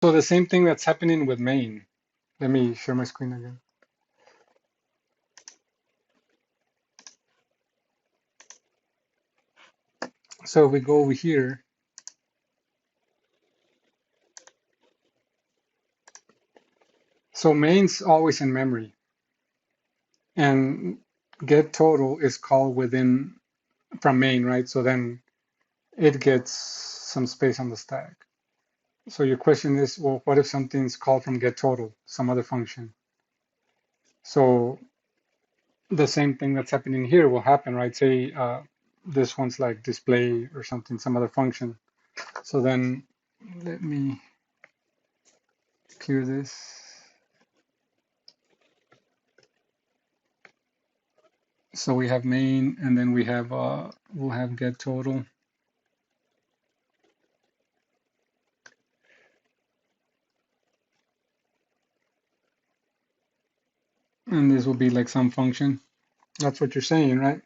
So the same thing that's happening with main. Let me share my screen again. So if we go over here, so main's always in memory, and get total is called within from main, right? So then it gets some space on the stack. So your question is, well, what if something's called from get total, some other function? So the same thing that's happening here will happen, right? Say this one's like display or something, some other function. So then let me clear this. So we have main, and then we'll have get total, and this will be like some function. That's what you're saying, right?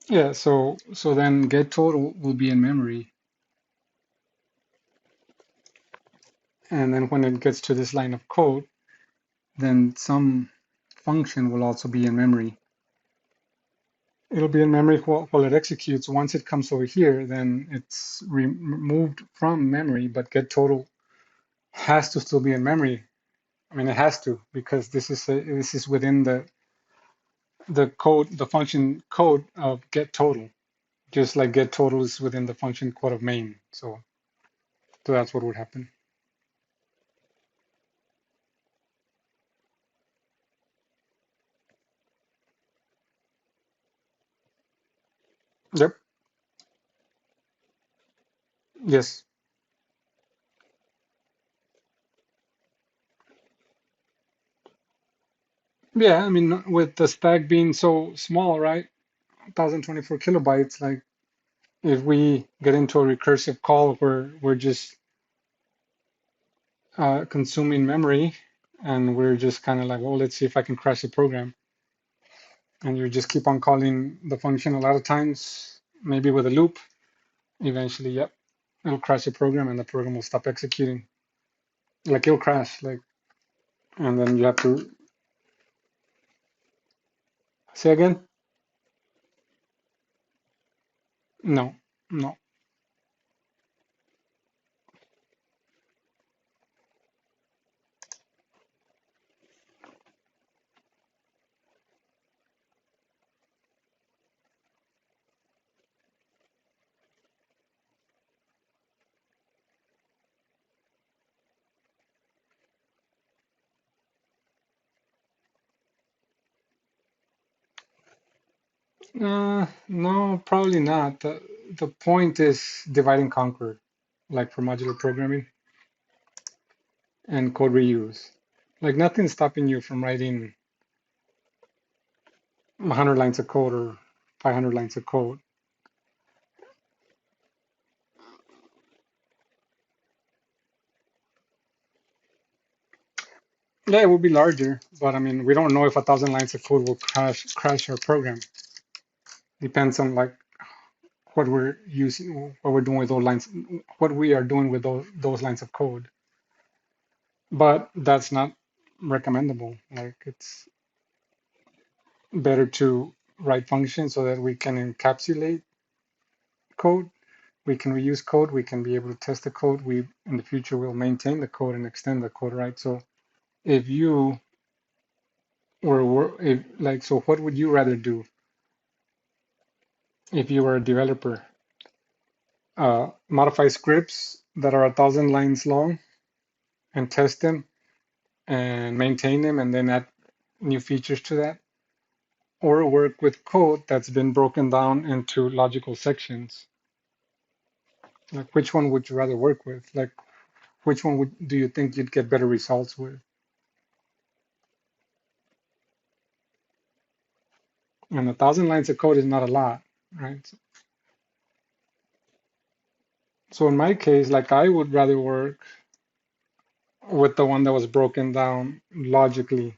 Yeah. So then get total will be in memory, and then when it gets to this line of code, then some function will also be in memory. It'll be in memory while it executes. Once it comes over here, then it's removed from memory, but get total has to still be in memory. I mean, it has to because this is within the code, the function code of get total, just like get total is within the function code of main. So that's what would happen. Yep. Yes. Yeah. I mean, with the stack being so small, right? 1024 kilobytes, like if we get into a recursive call where we're just consuming memory and we're just kind of like, well, let's see if I can crash the program. And you just keep on calling the function a lot of times, maybe with a loop. Eventually, yep, it'll crash the program and the program will stop executing. Like it'll crash, like, and then you have to say again? No, no. No, probably not. The point is divide and conquer, like for modular programming and code reuse. Like nothing's stopping you from writing 100 lines of code or 500 lines of code. Yeah, it will be larger, but I mean, we don't know if 1,000 lines of code will crash our program. Depends on like what we're using, what we're doing with those lines, what we are doing with those lines of code. But that's not recommendable. Like it's better to write functions so that we can encapsulate code, we can reuse code, we can be able to test the code. We in the future will maintain the code and extend the code, right? So if you if like, so what would you rather do if you were a developer? Modify scripts that are 1,000 lines long and test them and maintain them and then add new features to that, or work with code that's been broken down into logical sections. Like which one would you rather work with? Like which one do you think you'd get better results with? And 1,000 lines of code is not a lot, right? So in my case, like I would rather work with the one that was broken down logically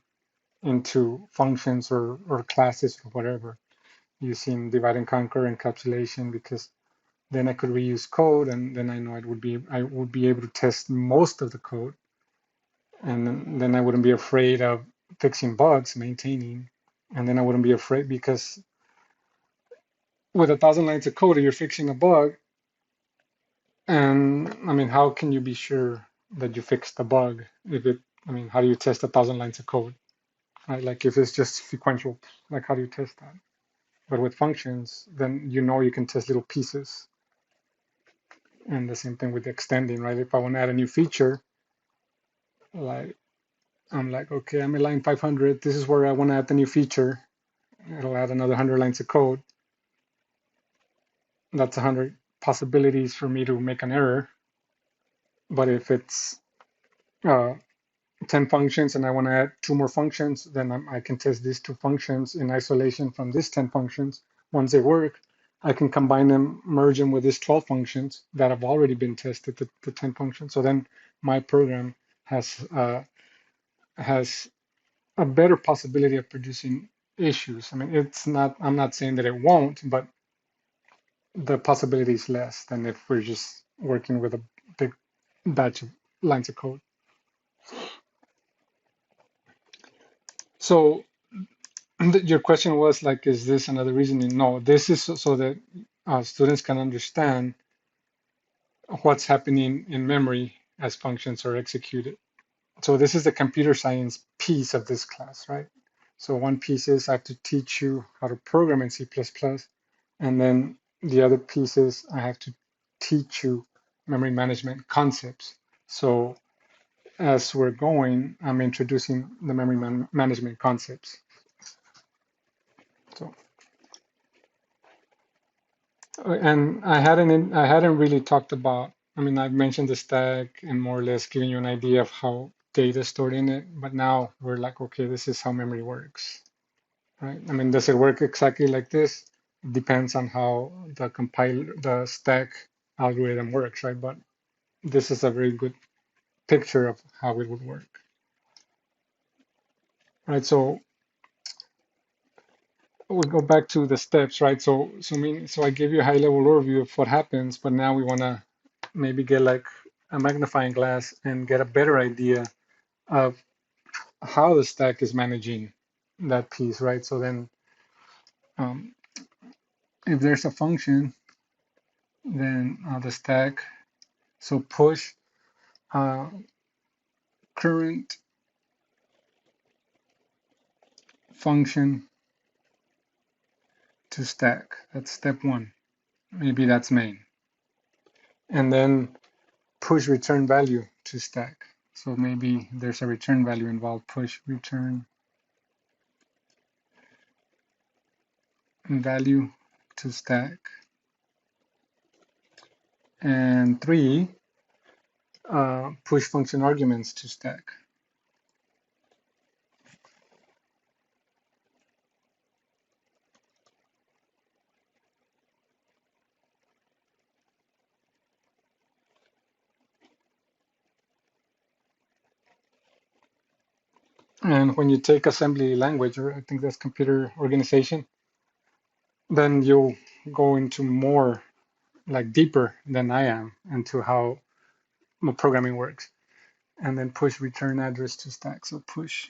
into functions or classes or whatever, using divide and conquer encapsulation, because then I could reuse code, and then I know I would be able to test most of the code, and then I wouldn't be afraid of fixing bugs, maintaining, and then I wouldn't be afraid because with 1,000 lines of code, you're fixing a bug, and I mean, how can you be sure that you fixed the bug if it? I mean, how do you test 1,000 lines of code? Right? Like if it's just sequential, like how do you test that? But with functions, then you know you can test little pieces. And the same thing with extending, right? If I want to add a new feature, like I'm like, okay, I'm at line 500. This is where I want to add the new feature. It'll add another 100 lines of code. That's 100 possibilities for me to make an error. But if it's uh, 10 functions and I want to add two more functions, then I can test these two functions in isolation from these 10 functions. Once they work, I can combine them, merge them with these 12 functions that have already been tested, the 10 functions. So then my program has a better possibility of producing issues. I mean, I'm not saying that it won't, but the possibility is less than if we're just working with a big batch of lines of code. So your question was like, is this another reasoning? No, this is so that students can understand what's happening in memory as functions are executed. So this is the computer science piece of this class, right? So one piece is I have to teach you how to program in C++, and then the other piece is I have to teach you memory management concepts. So as we're going, I'm introducing the memory management concepts. So, and I hadn't really talked about, I mean, I've mentioned the stack and more or less giving you an idea of how data is stored in it, but now we're like, okay, this is how memory works, right? I mean, does it work exactly like this? It depends on how the stack algorithm works, right? But this is a very good picture of how it would work, right? So we go back to the steps, right? So I gave you a high level overview of what happens, but now we want to maybe get like a magnifying glass and get a better idea of how the stack is managing that piece, right? So then um, if there's a function, then the stack, so push uh, current function to stack. That's step one. Maybe that's main. And then push return value to stack. So maybe there's a return value involved. Push return value to stack. And three, push function arguments to stack. And when you take assembly language, or I think that's computer organization, then you'll go into more like deeper than I am into how programming works. And then push return address to stack. So push.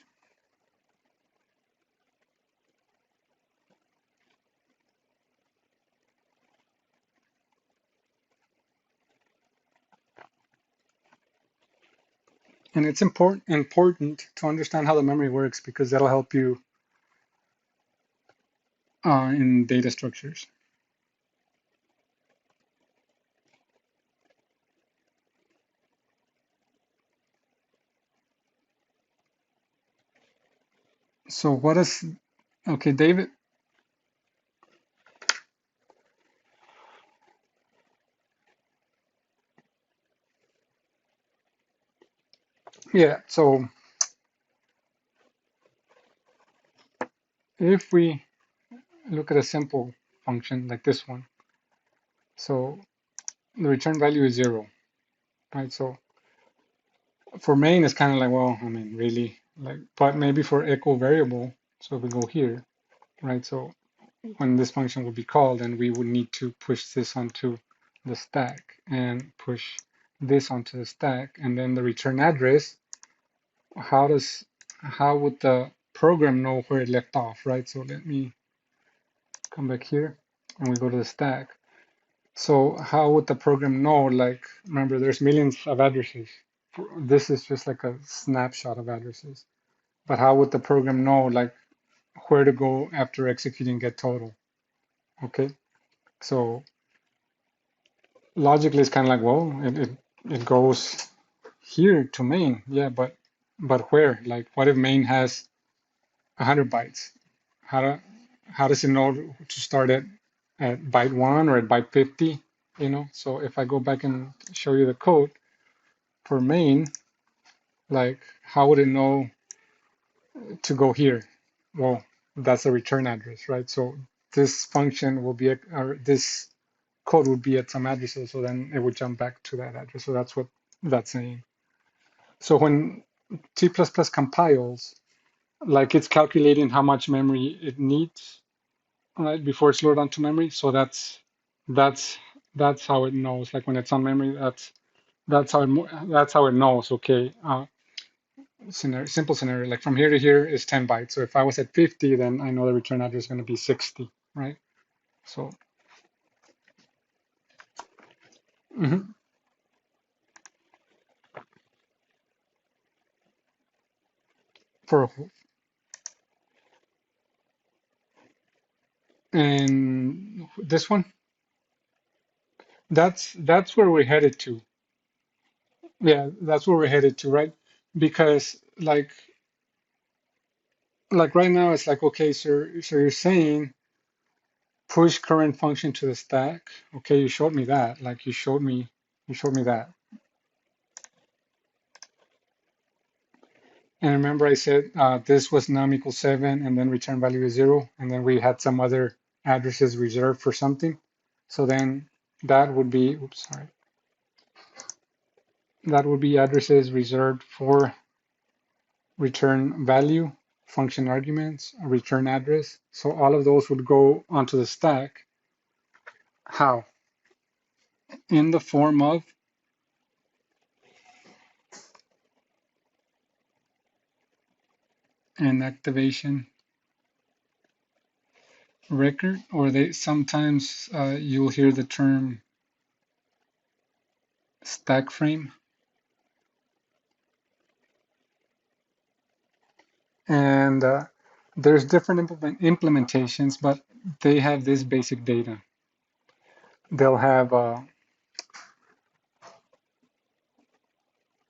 And it's important to understand how the memory works because that'll help you in data structures. So what is, okay, David? Yeah, so if we look at a simple function like this one, so the return value is 0, right? So for main, it's kind of like, well, I mean, really, like, but maybe for echo variable, so if we go here, right? So when this function would be called, then we would need to push this onto the stack and push this onto the stack, and then the return address, how does how would the program know where it left off, right? So let me come back here and we go to the stack. So how would the program know, like, remember there's millions of addresses. This is just like a snapshot of addresses. But how would the program know, like, where to go after executing get total? Okay, so logically it's kind of like, well, it goes here to main, yeah, but where? Like, what if main has 100 bytes? How do, how does it know to start at byte 1 or at byte 50? You know, so if I go back and show you the code for main, like, how would it know to go here? Well, that's a return address, right? So this function will be, or this code would be at some addresses, so then it would jump back to that address. So that's what that's saying. So when C++ compiles, like it's calculating how much memory it needs, right, before it's loaded onto memory. So that's that's how it knows. Like when it's on memory, that's how it knows. Okay, scenario, simple scenario. Like from here to here is 10 bytes. So if I was at 50, then I know the return address is going to be 60, right? So mhm. for and this one, that's where we're headed to. Yeah, that's where we're headed to, right? Because like right now it's like, okay, so you're saying push current function to the stack. Okay, you showed me that. Like you showed me that. And remember I said this was num equals 7 and then return value is 0, and then we had some other addresses reserved for something. So then that would be, oops, sorry, that would be addresses reserved for return value, function arguments, a return address. So all of those would go onto the stack. How? In the form of an activation record, or they sometimes you'll hear the term stack frame. And there's different implementations, but they have this basic data. They'll have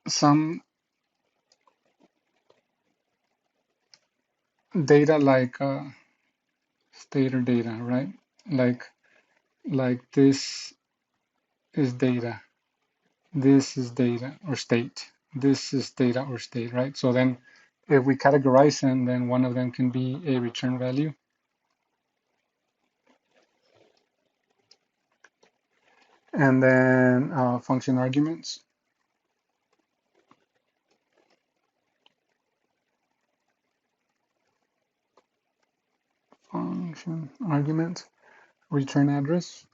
some data like state or data, right? Like this is data, this is data or state, this is data or state, right? So then if we categorize them, then one of them can be a return value. And then function arguments. Function argument, return address.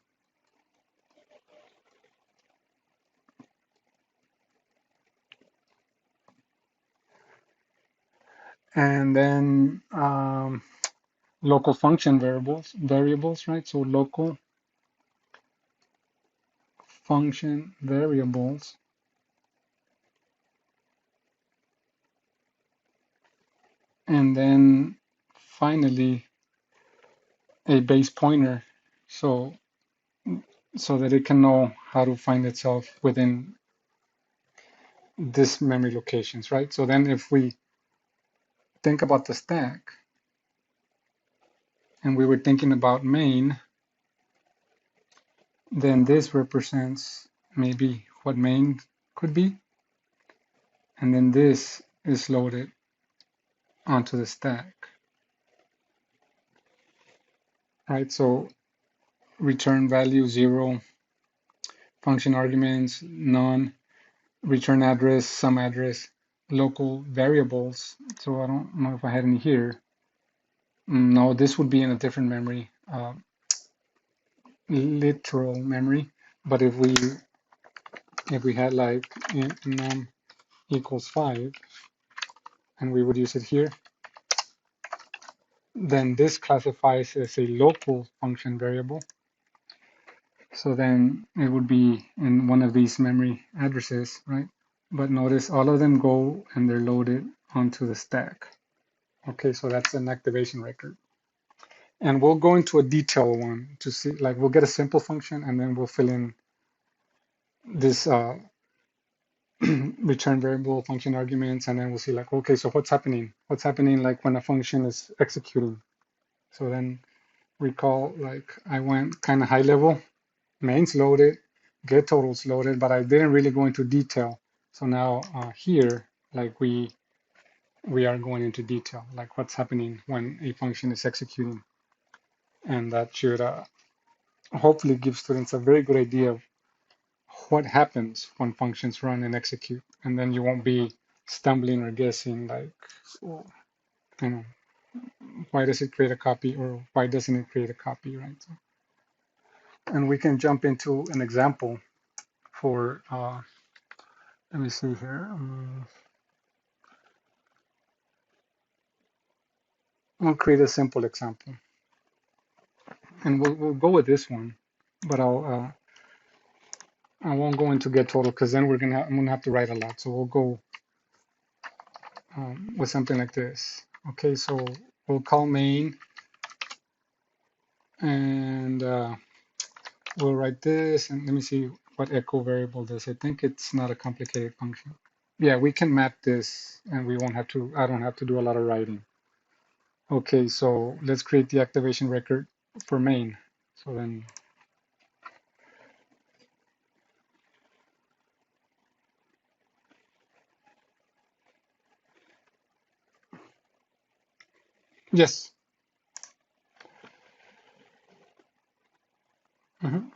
And then local function variables, right? So local function variables. And then finally a base pointer, so that it can know how to find itself within this memory locations, right? So then if we think about the stack and we were thinking about main, then this represents maybe what main could be, and then this is loaded onto the stack, right? So return value 0, function arguments none, return address, some address, local variables. So I don't know if I had any here. No, this would be in a different memory, literal memory. But if we had like num equals 5 and we would use it here, then this classifies as a local function variable. So then it would be in one of these memory addresses, right? But notice all of them go and they're loaded onto the stack. Okay, so that's an activation record. And we'll go into a detail one to see, like we'll get a simple function and then we'll fill in this return variable function arguments, and then we'll see like, okay, so what's happening? What's happening like when a function is executing? So then recall like I went kind of high level, main's loaded, get totals loaded, but I didn't really go into detail. So now here, like we are going into detail, like what's happening when a function is executing. And that should hopefully give students a very good idea of what happens when functions run and execute. And then you won't be stumbling or guessing like, well, you know, why does it create a copy or why doesn't it create a copy, right? So, and we can jump into an example for, let me see here. We'll create a simple example. And we'll go with this one, but I won't go into get total because then I'm gonna have to write a lot. So we'll go with something like this. Okay, so we'll call main and we'll write this, and let me see what echo variable does. I think it's not a complicated function. Yeah, we can map this and we won't have to, I don't have to do a lot of writing. Okay, so let's create the activation record for main. So then, yes. Mhm.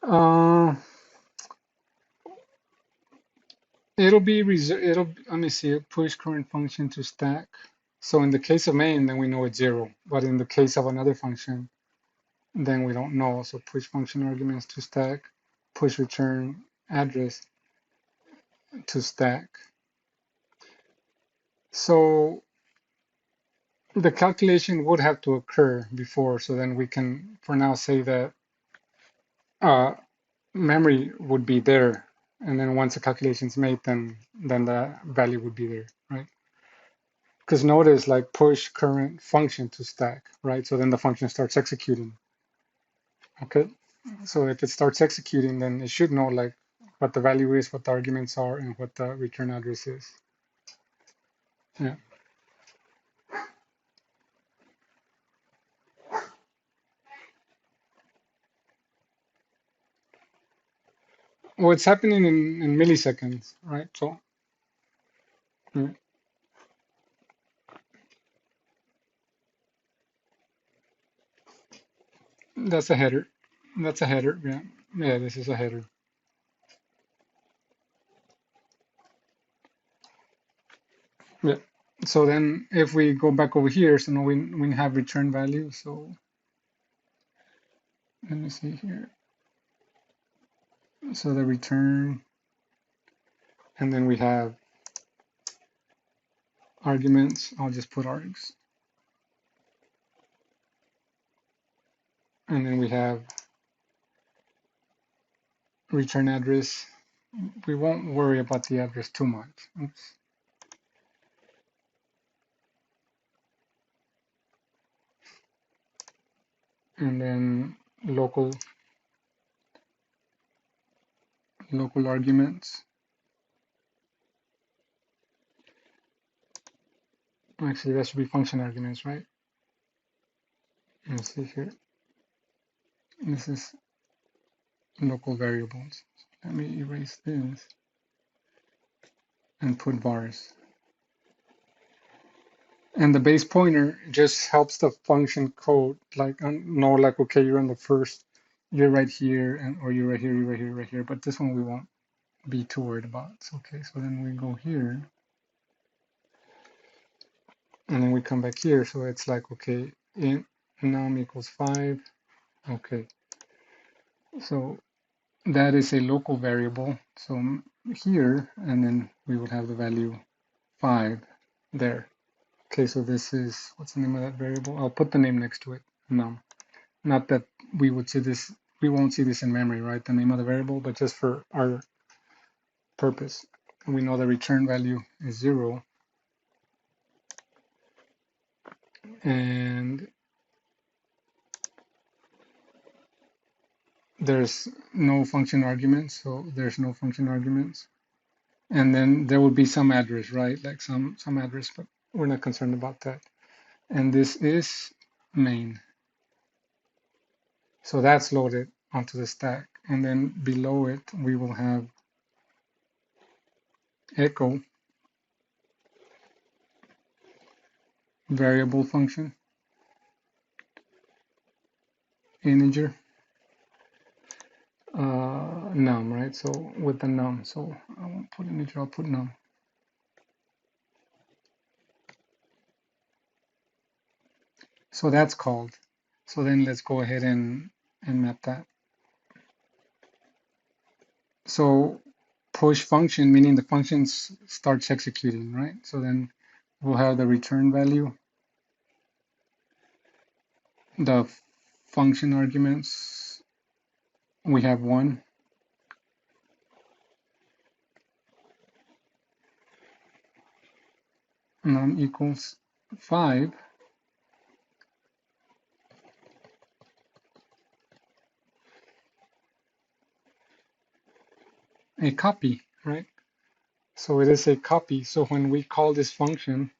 Uh, let me see, push current function to stack. So in the case of main, then we know it's 0. But in the case of another function, then we don't know. So push function arguments to stack, push return address to stack. So the calculation would have to occur before. So then we can, for now, say that uh, memory would be there. And then once the calculation is made, then the value would be there, right? Because notice like push current function to stack, right? So then the function starts executing. Okay, so if it starts executing, then it should know like what the value is, what the arguments are, and what the return address is. Yeah. Well, it's happening in milliseconds, right? So yeah, that's a header. That's a header. Yeah. Yeah, this is a header. Yeah. So then if we go back over here, so now we have return value. So let me see here. So the return, and then we have arguments. I'll just put args. And then we have return address. We won't worry about the address too much. Oops. And then local arguments. Actually, that should be function arguments, right? Let's see here. This is local variables. Let me erase this and put vars. And the base pointer just helps the function code, like know, like, okay, you're in the first, you're right here, and or you're right here, you're right here, right here. But this one we won't be too worried about. So, okay, so then we go here, and then we come back here. So it's like, okay, in num equals 5. Okay, so that is a local variable. So here, and then we would have the value 5 there. Okay, so this is, what's the name of that variable? I'll put the name next to it, num. Not that we would see this, we won't see this in memory, right? The name of the variable, but just for our purpose. And we know the return value is 0. And there's no function arguments, so there's no function arguments. And then there will be some address, right? Like some address, but we're not concerned about that. And this is main. So that's loaded onto the stack. And then below it, we will have echo variable function, integer, num, right? So with the num, so I won't put integer, I'll put num. So that's called. So then let's go ahead and map that. So push function, meaning the function starts executing, right? So then we'll have the return value, the function arguments, we have 1. Num equals 5. A copy, right? So it is a copy. So when we call this function,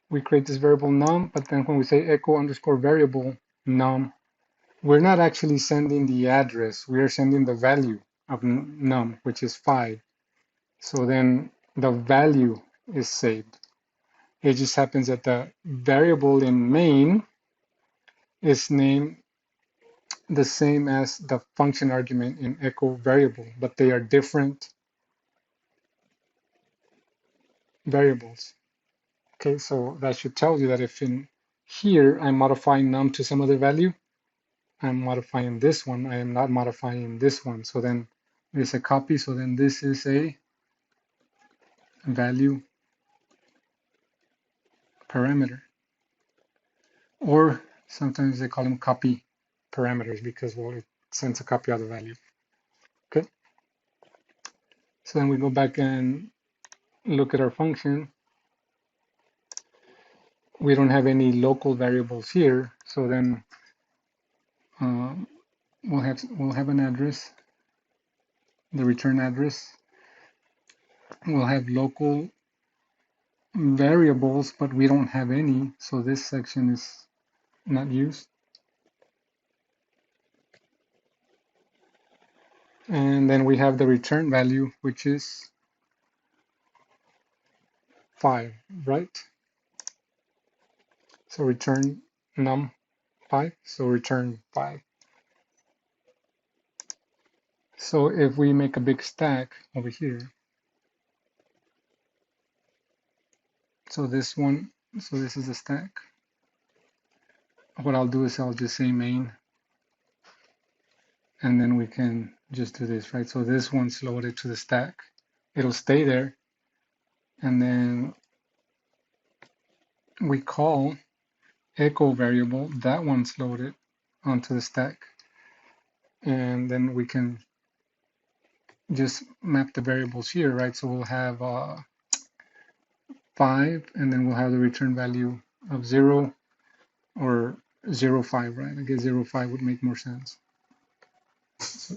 we create this variable num, but then when we say echo underscore variable num, we're not actually sending the address. We are sending the value of num, which is 5. So then the value is saved. It just happens that the variable in main is named the same as the function argument in echo variable, but they are different variables. Okay, so that should tell you that if in here I'm modifying num to some other value, I'm modifying this one, I am not modifying this one. So then it's a copy, so then this is a value parameter. Or sometimes they call them copy parameters because, well, it sends a copy of the value. Okay, so then we go back and look at our function. We don't have any local variables here, so then um, we'll have an address, the return address. We'll have local variables, but we don't have any, so this section is not used. And then we have the return value, which is 5, right? So return num 5, so return 5. So if we make a big stack over here, so this one, so this is a stack. What I'll do is I'll just say main, and then we can just do this, right? So this one's loaded to the stack. It'll stay there, and then we call echo variable, that one's loaded onto the stack. And then we can just map the variables here, right? So we'll have 5, and then we'll have the return value of 0 or 0, 5, right? I guess 0, 5 would make more sense. So,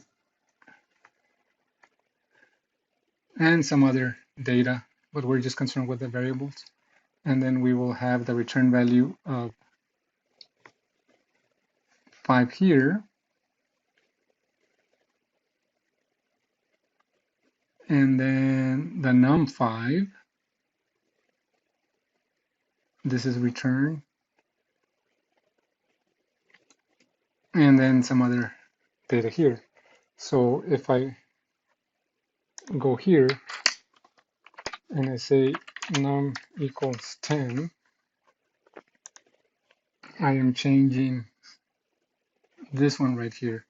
and some other data, but we're just concerned with the variables. And then we will have the return value of 5 here. And then the num5, this is return, and then some other data here. So if I go here and I say num equals 10, I am changing this one right here,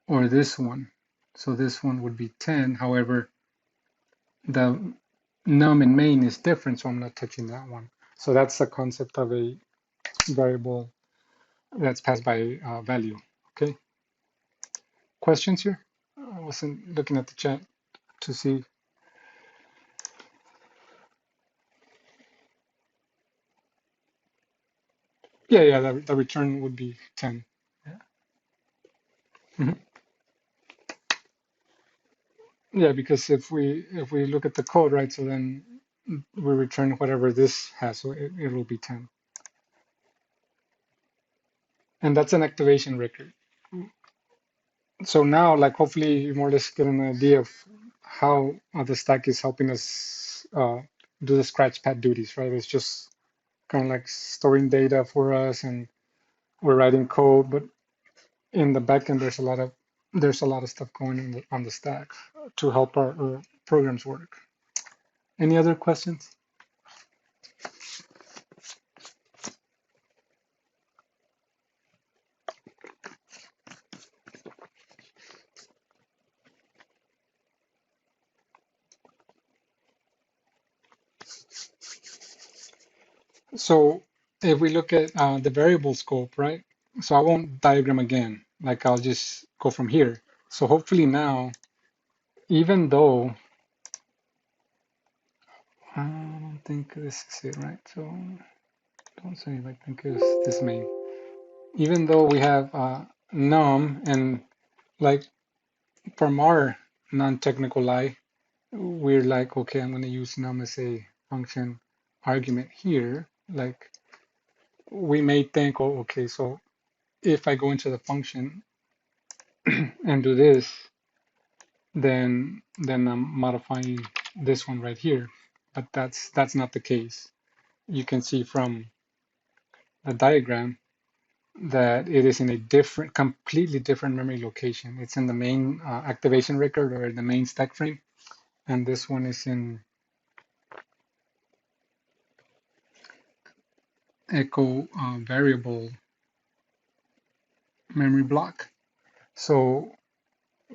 or this one. So this one would be 10. However, the num in main is different, so I'm not touching that one. So that's the concept of a variable that's passed by value. Okay, questions here? I wasn't looking at the chat to see. Yeah, the return would be 10. Yeah. Mhm. Yeah, because if we look at the code, right, so then we return whatever this has, so it will be 10. And that's an activation record. So now, like, hopefully you more or less get an idea of how the stack is helping us do the scratch pad duties, right? It's just kind of like storing data for us, and we're writing code, but in the backend, there's a lot of stuff going on the stack to help our programs work. Any other questions? So if we look at the variable scope, right? So I won't diagram again, like I'll just go from here. So hopefully now, even though I don't think this is it, right? So don't say I think it's this main. Even though we have num, and like from our non-technical eye, we're like, okay, I'm going to use num as a function argument here. Like we may think, oh, okay, so if I go into the function and do this, then I'm modifying this one right here. But that's not the case. You can see from the diagram that it is in a different, completely different memory location. It's in the main activation record, or the main stack frame, and this one is in echo variable memory block. So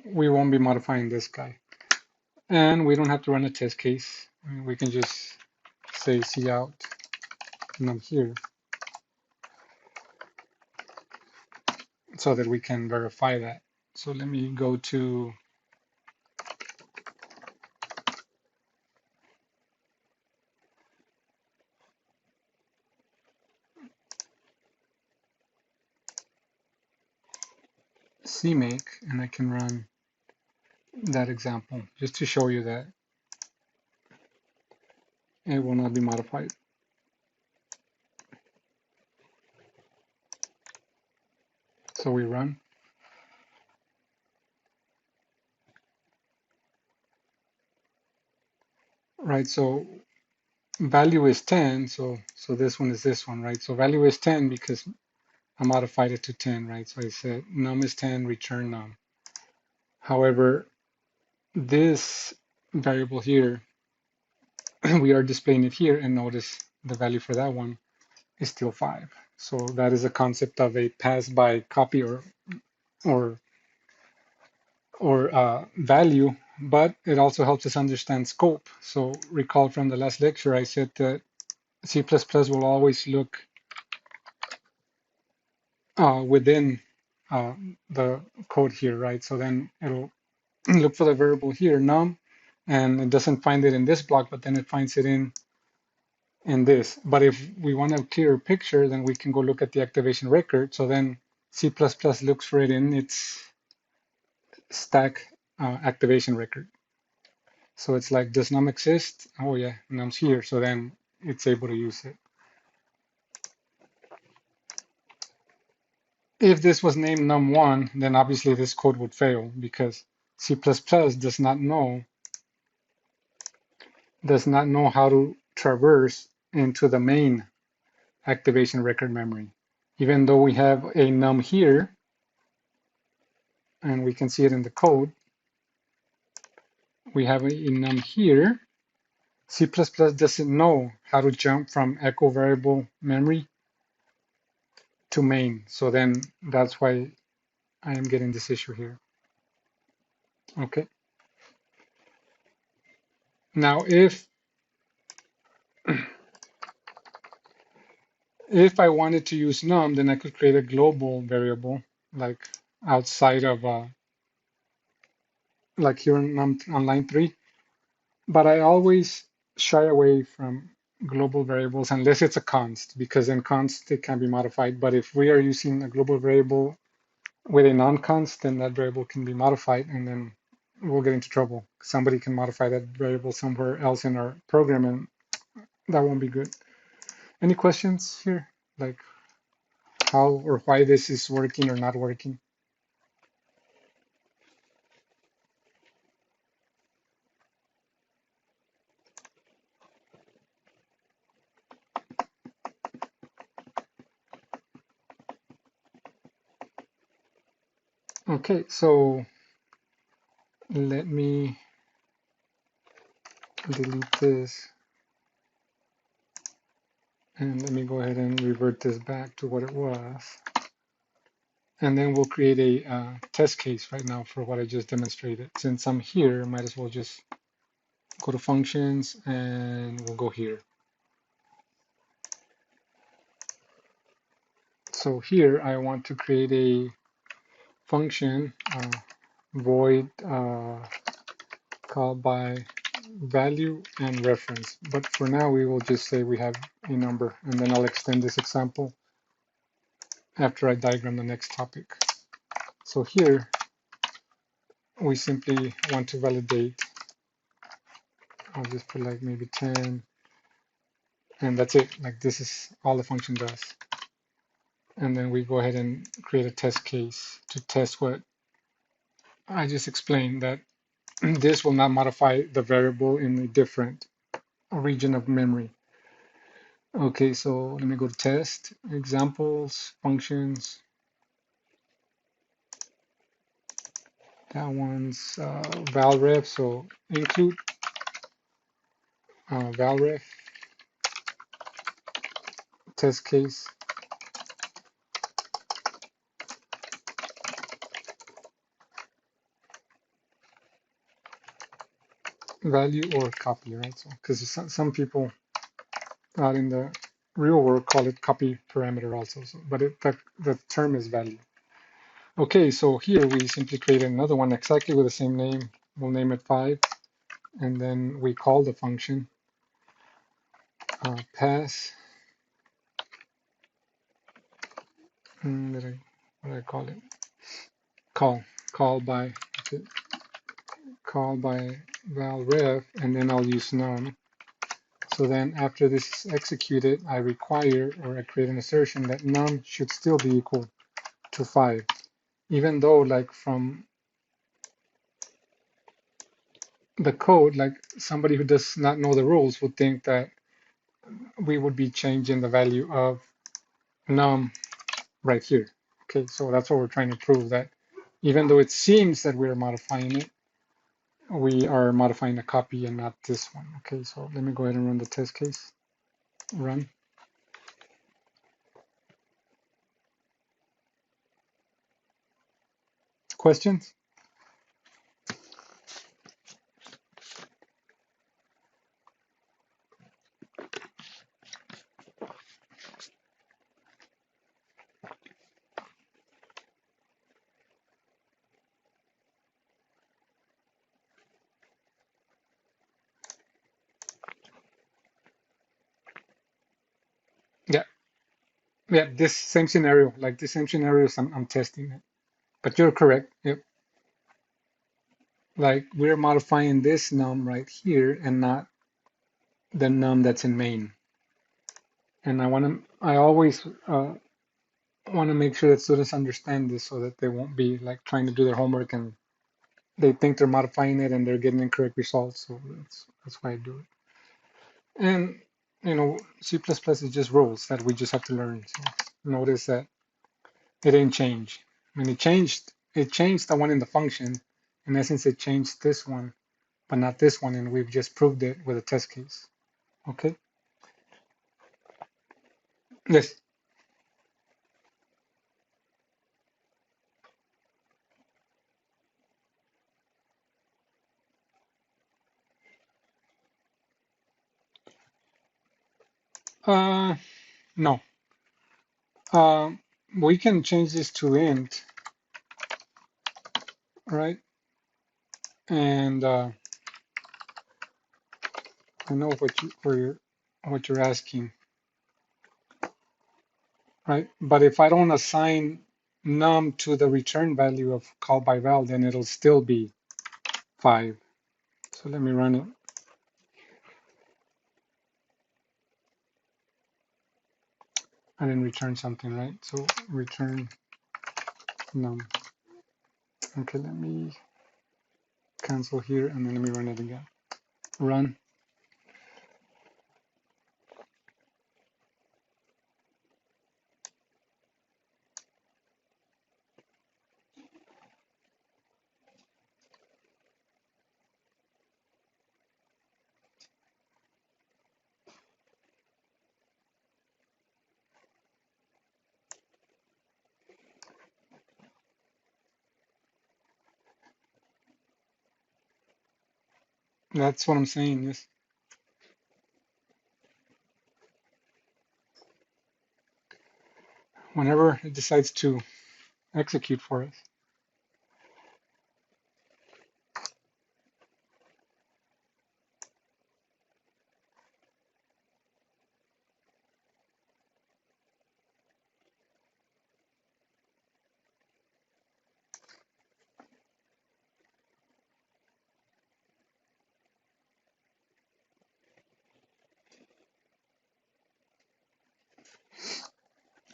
we won't be modifying this guy. And we don't have to run a test case. We can just say cout num here, so that we can verify that. So let me go to CMake, and I can run that example just to show you that it will not be modified. So we run. Right, so value is 10, so this one is this one, right? So value is 10 because I modified it to 10, right? So I said num is 10, return num. However, this variable here, we are displaying it here, and notice the value for that one is still 5. So that is a concept of a pass by copy or value, but it also helps us understand scope. So recall from the last lecture, I said that C++ will always look within uh, the code here, right? So then it'll look for the variable here, num, and it doesn't find it in this block, but then it finds it in this. But if we want a clearer picture, then we can go look at the activation record. So then C++ looks for it in its stack activation record. So it's like, does num exist? Oh yeah, num's here. So then it's able to use it. If this was named num1, then obviously this code would fail because C++ does not know how to traverse into the main activation record memory. Even though we have a num here, and we can see it in the code, we have a num here. C++ doesn't know how to jump from echo variable memory to main. So then that's why I am getting this issue here. Okay. Now, if I wanted to use num, then I could create a global variable like outside of like here on line 3. But I always shy away from global variables unless it's a const, because in const it can be modified. But if we are using a global variable with a non-const, then that variable can be modified, and then we'll get into trouble. Somebody can modify that variable somewhere else in our program, and that won't be good. Any questions here? Like how or why this is working or not working? Okay, so let me delete this and let me go ahead and revert this back to what it was. And then we'll create a test case right now for what I just demonstrated. Since I'm here, I might as well just go to functions and we'll go here. So here I want to create a function void called by value and reference. But for now, we will just say we have a number, and then I'll extend this example after I diagram the next topic. So here, we simply want to validate. I'll just put like maybe 10, and that's it. Like this is all the function does. And then we go ahead and create a test case to test what I just explained, that this will not modify the variable in a different region of memory. Okay, so let me go to test, examples, functions. That one's valref, so include valref test case value or copy, right? So because some people out in the real world call it copy parameter also, so, but the term is value. Okay, so here we simply create another one exactly with the same name. We'll name it 5, and then we call the function pass. What did I call it? Call by okay, call by valref, and then I'll use num. So then after this is executed, I require or I create an assertion that num should still be equal to 5, even though like from the code, like somebody who does not know the rules would think that we would be changing the value of num right here. Okay, so that's what we're trying to prove, that even though it seems that we're modifying it, we are modifying a copy and not this one. Okay, so let me go ahead and run the test case. Run. Questions? Yeah, yeah, this same scenario, like the same scenarios, I'm testing it. But you're correct. Yep. Like we're modifying this num right here and not the num that's in main. And I always want to make sure that students understand this so that they won't be like trying to do their homework and they think they're modifying it and they're getting incorrect results. So that's why I do it. And C++ is just rules that we just have to learn. So notice that it didn't change. When it changed the one in the function. In essence, it changed this one, but not this one, and we've just proved it with a test case. Okay? Yes. Uh, no. Um, we can change this to int, right? And I know what you're asking, right? But if I don't assign num to the return value of call by val, then it'll still be 5. So let me run it. I didn't return something, right? So return num. Okay, let me cancel here and then let me run it again. Run. That's what I'm saying. Yes. Whenever it decides to execute for us.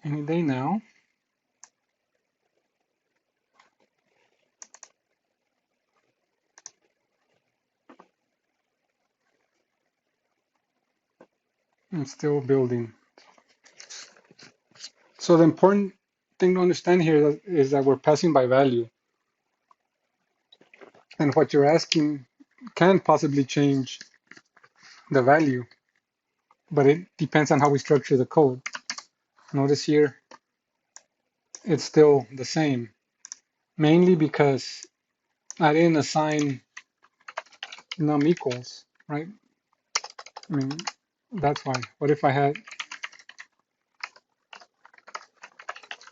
Any day now. I'm still building. So the important thing to understand here is that we're passing by value. And what you're asking can possibly change the value, but it depends on how we structure the code. Notice here, it's still the same, mainly because I didn't assign num equals, right? I mean, that's why. What if I had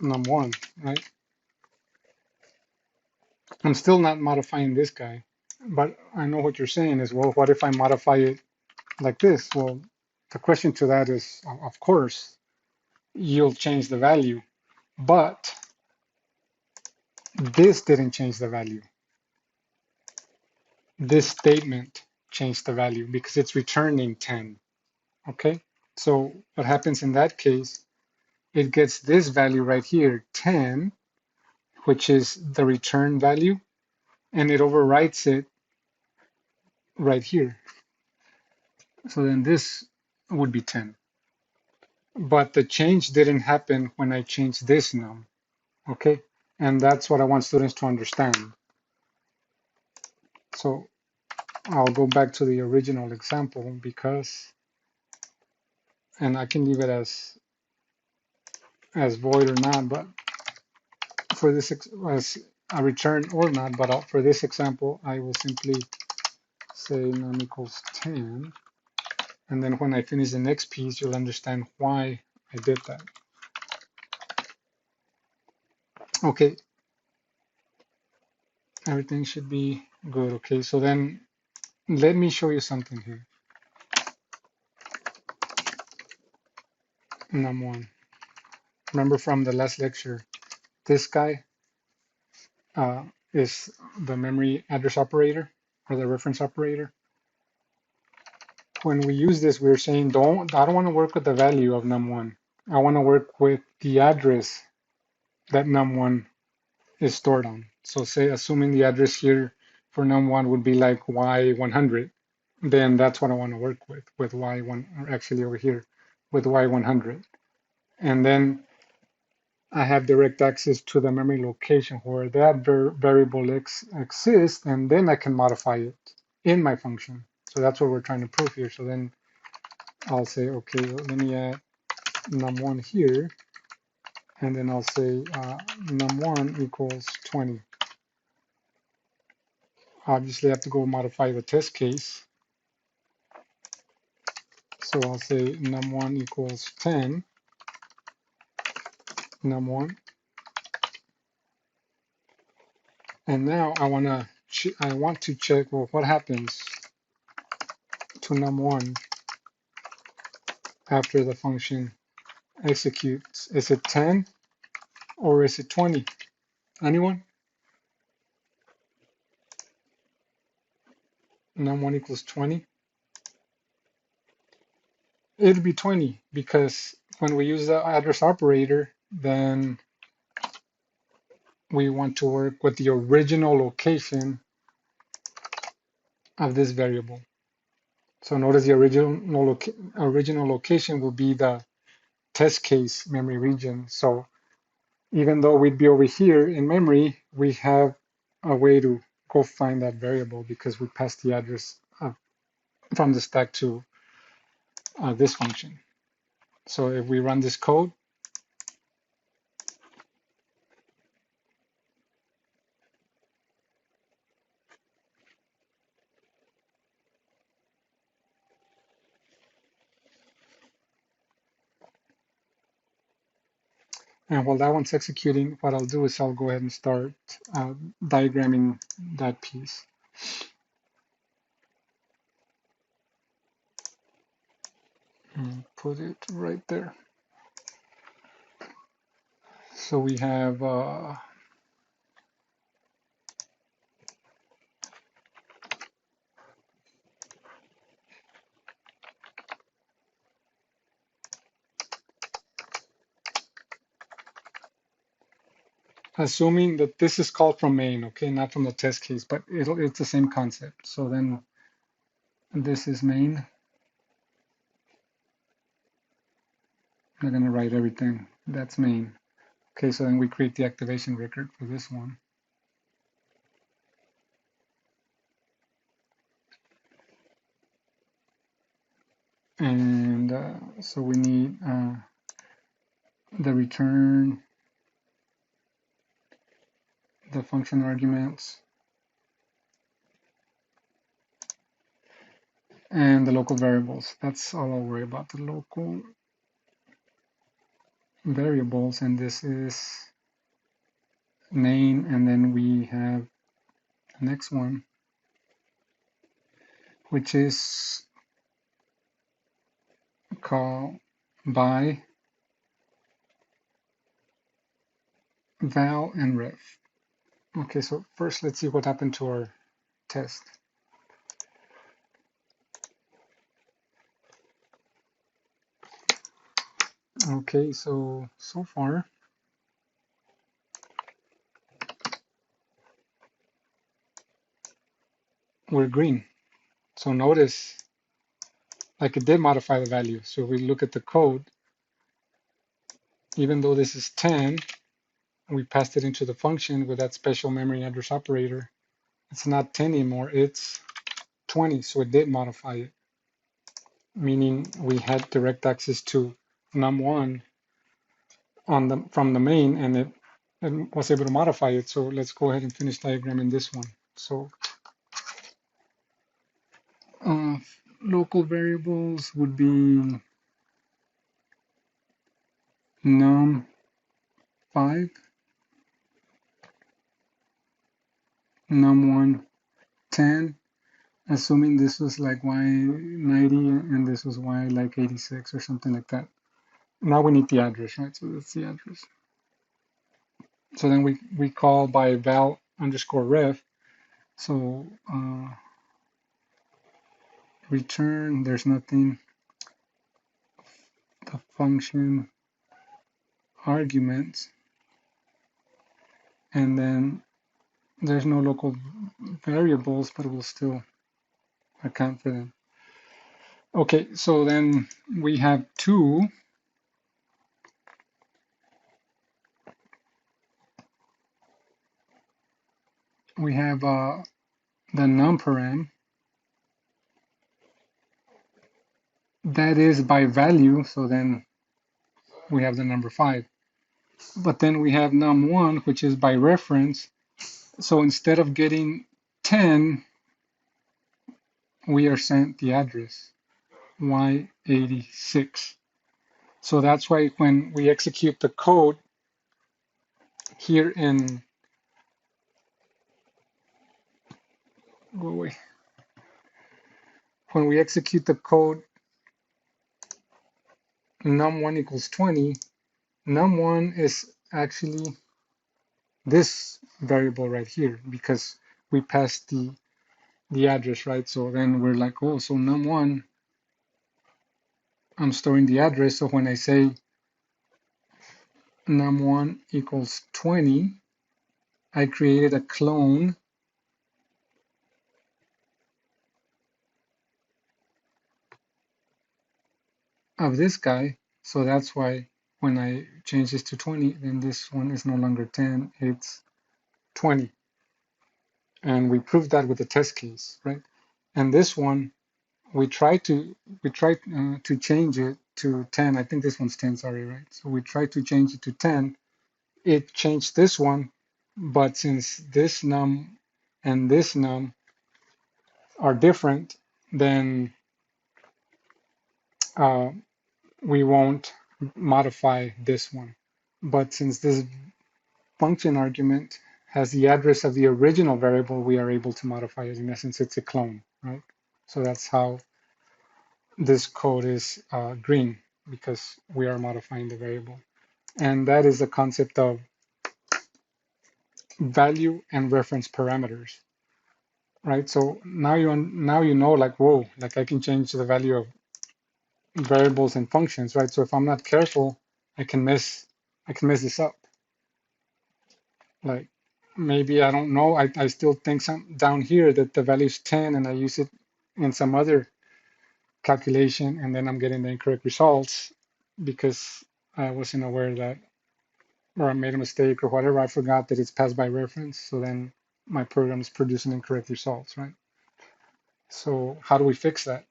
num1, right? I'm still not modifying this guy, but I know what you're saying is, well, what if I modify it like this? Well, the question to that is, of course, you'll change the value, but this didn't change the value. This statement changed the value because it's returning 10, okay? So what happens in that case, it gets this value right here, 10, which is the return value, and it overwrites it right here. So then this would be 10. But the change didn't happen when I changed this num, okay? And that's what I want students to understand. So I'll go back to the original example because, and I can leave it as void or not, but for this as a return or not, but for this example, I will simply say num equals 10. And then when I finish the next piece, you'll understand why I did that. Okay, everything should be good. Okay, so then let me show you something here. Num1. Remember from the last lecture, this guy uh, is the memory address operator or the reference operator. When we use this, we're saying I don't want to work with the value of num1. I want to work with the address that num1 is stored on. So say, assuming the address here for num1 would be like y100, then that's what I want to work with y1, or actually over here, with y100. And then I have direct access to the memory location where that variable exists, and then I can modify it in my function. So that's what we're trying to prove here. So then I'll say, okay, let me add num1 here, and then I'll say num1 equals 20. Obviously, I have to go modify the test case. So I'll say num1 equals 10, num1. And now I want to check, well, what happens to num1 after the function executes. Is it 10 or is it 20? Anyone? Num1 equals 20. It'll be 20 because when we use the address operator, then we want to work with the original location of this variable. So notice the original location will be the test case memory region. So even though we'd be over here in memory, we have a way to go find that variable because we passed the address from the stack to this function. So if we run this code, and while that one's executing, what I'll do is I'll go ahead and start diagramming that piece. And put it right there. So we have assuming that this is called from main, okay, not from the test case, but it's the same concept. So then this is main. I'm going to write everything. That's main. Okay, so then we create the activation record for this one. And so we need the return, the function arguments, and the local variables. That's all I'll worry about, the local variables. And this is main, and then we have the next one, which is called by val and ref. Okay, so first let's see what happened to our test. Okay, so far we're green. So notice, like, it did modify the value. So if we look at the code, even though this is 10, we passed it into the function with that special memory address operator, it's not 10 anymore, it's 20. So it did modify it, meaning we had direct access to num1 from the main, and it was able to modify it. So let's go ahead and finish diagramming this one. So local variables would be num5, num1 10, assuming this was like y90 and this was y like 86 or something like that. Now we need the address, right? So that's the address. So then we call by val underscore ref. So return, there's nothing, the function arguments, and then there's no local variables, but we'll still account for them. Okay, so then we have the num param that is by value, so then we have the number 5. But then we have num1, which is by reference. So instead of getting 10, we are sent the address Y86. So that's why when we execute the code here in, go away, when we execute the code num1 equals 20, num1 is actually this variable right here because we passed the address, right? So then we're like, oh, so num1, I'm storing the address. So when I say num1 equals 20, I created a clone of this guy. So that's why when I change this to 20, then this one is no longer 10, it's 20. And we proved that with the test case, right? And this one, we tried to change it to 10. I think this one's 10, sorry, right? So we tried to change it to 10. It changed this one, but since this num and this num are different, then uh, we won't modify this one. But since this function argument has the address of the original variable, we are able to modify it. In essence, it's a clone, right? So that's how this code is green, because we are modifying the variable. And that is the concept of value and reference parameters, right? So now you know, like, whoa, like I can change the value of variables and functions, right? So if I'm not careful, I can mess this up. Like maybe, I don't know, I still think some down here that the value is 10 and I use it in some other calculation, and then I'm getting the incorrect results because I wasn't aware that, or I made a mistake or whatever. I forgot that it's passed by reference. So then my program is producing incorrect results, right? So how do we fix that?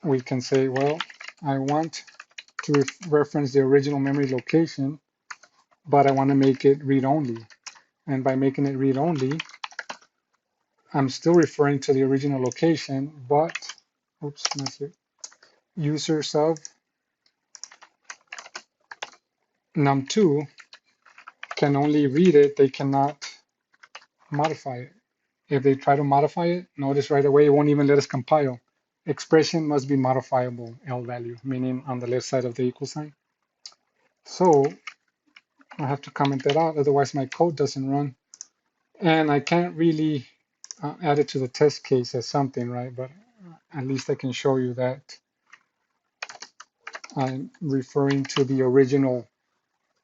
We can say, well, I want to reference the original memory location, but I want to make it read-only. And by making it read-only, I'm still referring to the original location, but, oops, not here. Users of num2 can only read it, they cannot modify it. If they try to modify it, notice right away it won't even let us compile. Expression must be modifiable L value, meaning on the left side of the equal sign. So I have to comment that out, otherwise my code doesn't run. And I can't really add it to the test case as something, right? But at least I can show you that I'm referring to the original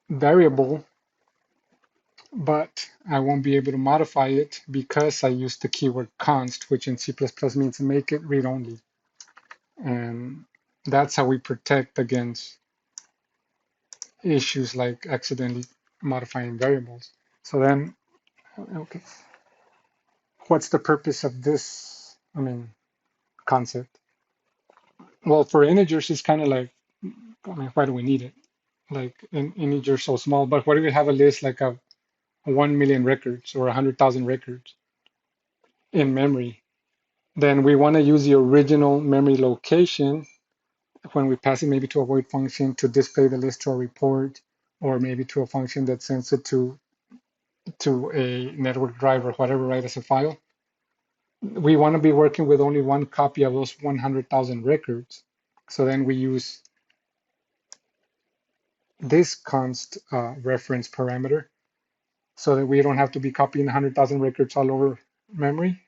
variable, but I won't be able to modify it because I used the keyword const, which in C++ means make it read-only. And that's how we protect against issues like accidentally modifying variables. So then, okay, what's the purpose of this, concept? Well, for integers, it's kind of like, why do we need it? Like, an integer so small, but what if we have a list like of 1 million records or 100,000 records in memory? Then we want to use the original memory location when we pass it maybe to a void function to display the list to a report, or maybe to a function that sends it to a network drive or whatever, right, as a file. We want to be working with only one copy of those 100,000 records. So then we use this const reference parameter so that we don't have to be copying 100,000 records all over memory.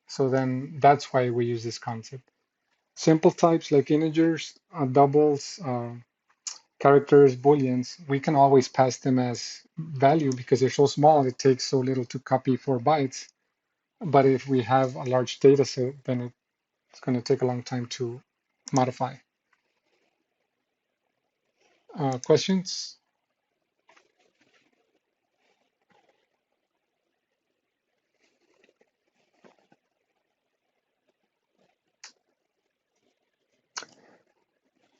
So then that's why we use this concept. Simple types like integers, doubles, characters, booleans, we can always pass them as value because they're so small, it takes so little to copy 4 bytes. But if we have a large data set, then it's going to take a long time to modify. Questions?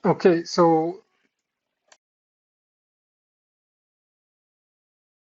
Okay, so